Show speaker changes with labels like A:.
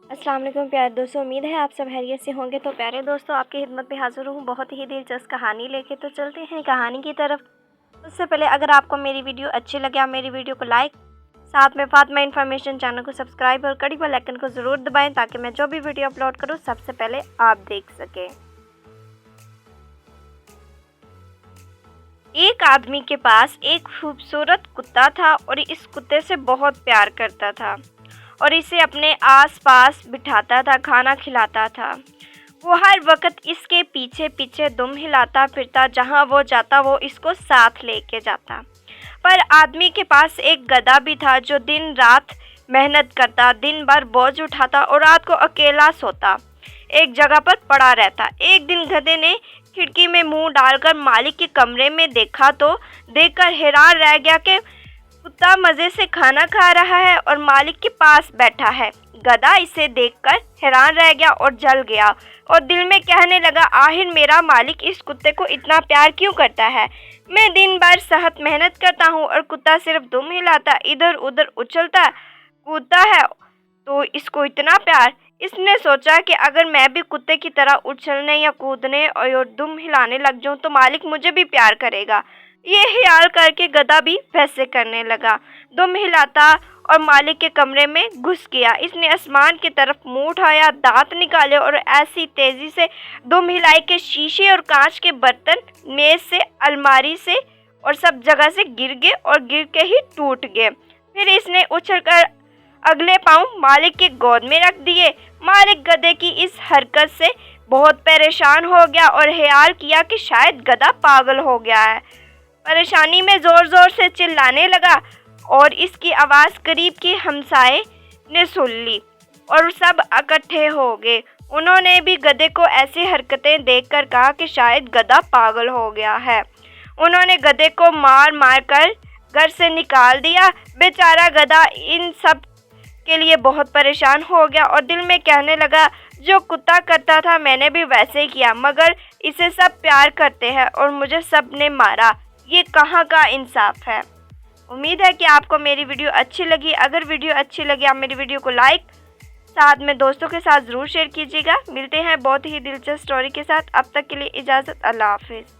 A: السلام علیکم پیارے دوستوں، امید ہے آپ سب خیریت سے ہوں گے۔ تو پیارے دوستوں، آپ کی خدمت میں حاضر ہوں بہت ہی دلچسپ کہانی لے کے۔ تو چلتے ہیں کہانی کی طرف۔ اس سے پہلے اگر آپ کو میری ویڈیو اچھی لگے آپ میری ویڈیو کو لائک، ساتھ میں فاطمہ انفارمیشن چینل کو سبسکرائب اور گھنٹی بیل آئیکن کو ضرور دبائیں تاکہ میں جو بھی ویڈیو اپلوڈ کروں سب سے پہلے آپ دیکھ سکیں۔ ایک آدمی کے پاس ایک خوبصورت کتا تھا اور اس کتے سے بہت پیار کرتا تھا اور اسے اپنے آس پاس بٹھاتا تھا، کھانا کھلاتا تھا۔ وہ ہر وقت اس کے پیچھے پیچھے دم ہلاتا پھرتا، جہاں وہ جاتا وہ اس کو ساتھ لے کے جاتا۔ پر آدمی کے پاس ایک گدھا بھی تھا جو دن رات محنت کرتا، دن بھر بوجھ اٹھاتا اور رات کو اکیلا سوتا، ایک جگہ پر پڑا رہتا۔ ایک دن گدھے نے کھڑکی میں منہ ڈال کر مالک کے کمرے میں دیکھا تو دیکھ کر حیران رہ گیا کہ کتا مزے سے کھانا کھا رہا ہے اور مالک کے پاس بیٹھا ہے۔ گدھا اسے دیکھ کر حیران رہ گیا اور جل گیا اور دل میں کہنے لگا، آخر میرا مالک اس کتے کو اتنا پیار کیوں کرتا ہے؟ میں دن بھر سخت محنت کرتا ہوں اور کتا صرف دم ہلاتا، ادھر ادھر اچھلتا کودتا ہے تو اس کو اتنا پیار۔ اس نے سوچا کہ اگر میں بھی کتے کی طرح اچھلنے یا کودنے اور دم ہلانے لگ جاؤں تو مالک مجھے بھی پیار کرے گا۔ یہ خیال کر کے گدھا بھی ویسے کرنے لگا، دم ہلاتا اور مالک کے کمرے میں گھس گیا۔ اس نے آسمان کی طرف منہ اٹھایا، دانت نکالے اور ایسی تیزی سے دم ہلائی کہ شیشے اور کانچ کے برتن میز سے، الماری سے اور سب جگہ سے گر گئے اور گر کے ہی ٹوٹ گئے۔ پھر اس نے اچھل کر اگلے پاؤں مالک کے گود میں رکھ دیے۔ مالک گدھے کی اس حرکت سے بہت پریشان ہو گیا اور خیال کیا کہ شاید گدھا پاگل ہو گیا ہے۔ پریشانی میں زور زور سے چلانے لگا اور اس کی آواز قریب کے ہمسائے نے سن لی اور سب اکٹھے ہو گئے۔ انہوں نے بھی گدھے کو ایسی حرکتیں دیکھ کر کہا کہ شاید گدھا پاگل ہو گیا ہے۔ انہوں نے گدھے کو مار مار کر گھر سے نکال دیا۔ بیچارہ گدھا ان سب کے لیے بہت پریشان ہو گیا اور دل میں کہنے لگا، جو کتا کرتا تھا میں نے بھی ویسے ہی کیا، مگر اسے سب پیار کرتے ہیں اور مجھے سب نے مارا، یہ کہاں کا انصاف ہے۔ امید ہے کہ آپ کو میری ویڈیو اچھی لگی۔ اگر ویڈیو اچھی لگی آپ میری ویڈیو کو لائک، ساتھ میں دوستوں کے ساتھ ضرور شیئر کیجیے گا۔ ملتے ہیں بہت ہی دلچسپ سٹوری کے ساتھ، اب تک کے لیے اجازت، اللہ حافظ۔